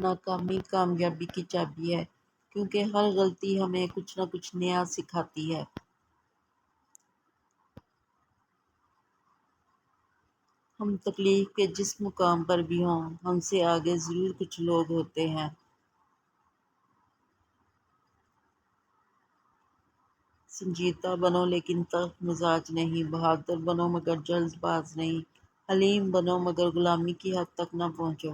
ناکامی کامیابی کی چابی ہے، کیونکہ ہر غلطی ہمیں کچھ نہ کچھ نیا سکھاتی ہے۔ ہم تکلیف کے جس مقام پر بھی ہوں، ہم سے آگے ضرور کچھ لوگ ہوتے ہیں۔ سنجیدہ بنو لیکن تلخ مزاج نہیں، بہادر بنو مگر جلد باز نہیں، حلیم بنو مگر غلامی کی حد تک نہ پہنچو۔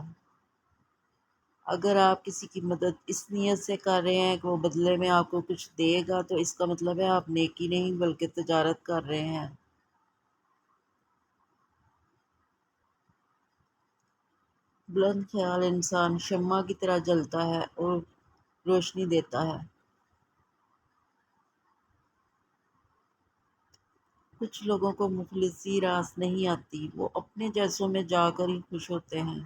اگر آپ کسی کی مدد اس نیت سے کر رہے ہیں کہ وہ بدلے میں آپ کو کچھ دے گا، تو اس کا مطلب ہے آپ نیکی نہیں بلکہ تجارت کر رہے ہیں۔ بلند خیال انسان شمع کی طرح جلتا ہے اور روشنی دیتا ہے۔ کچھ لوگوں کو مفلسی راس نہیں آتی، وہ اپنے جیسوں میں جا کر ہی خوش ہوتے ہیں۔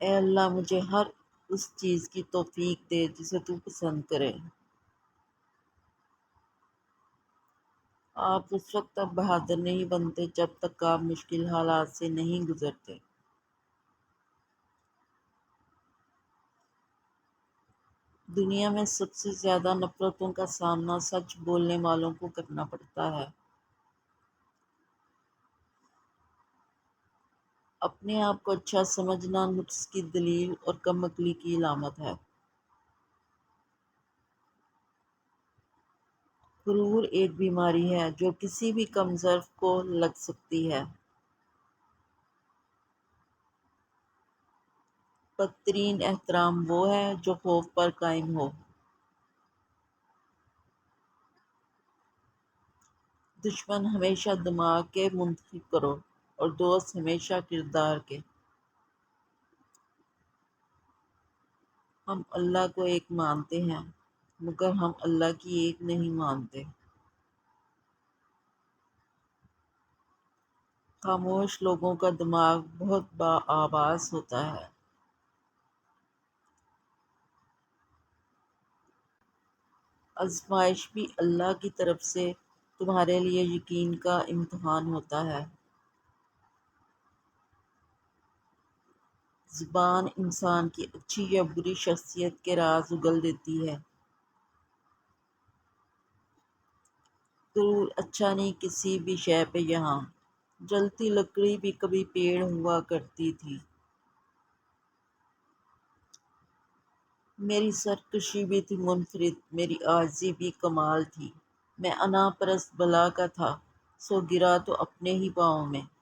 اے اللہ مجھے ہر اس چیز کی توفیق دے جسے تو پسند کرے۔ آپ اس وقت تک بہادر نہیں بنتے جب تک آپ مشکل حالات سے نہیں گزرتے۔ دنیا میں سب سے زیادہ نفرتوں کا سامنا سچ بولنے والوں کو کرنا پڑتا ہے۔ اپنے آپ کو اچھا سمجھنا نقص کی دلیل اور کم عقلی کی علامت ہے۔ غرور ایک بیماری ہے جو کسی بھی کم ظرف کو لگ سکتی ہے۔ بدترین احترام وہ ہے جو خوف پر قائم ہو۔ دشمن ہمیشہ دماغ کے منتخب کرو اور دوست ہمیشہ کردار کے۔ ہم اللہ کو ایک مانتے ہیں، مگر ہم اللہ کی ایک نہیں مانتے۔ خاموش لوگوں کا دماغ بہت آواز ہوتا ہے۔ آزمائش بھی اللہ کی طرف سے تمہارے لیے یقین کا امتحان ہوتا ہے۔ زبان انسان کی اچھی یا بری شخصیت کے راز اگل دیتی ہے۔ غرور اچھا نہیں کسی بھی شے پہ یہاں، جلتی لکڑی بھی کبھی پیڑ ہوا کرتی تھی۔ میری سرکشی بھی تھی منفرد، میری عاجزی بھی کمال تھی۔ میں انا پرست بلا کا تھا، سو گرا تو اپنے ہی پاؤں میں۔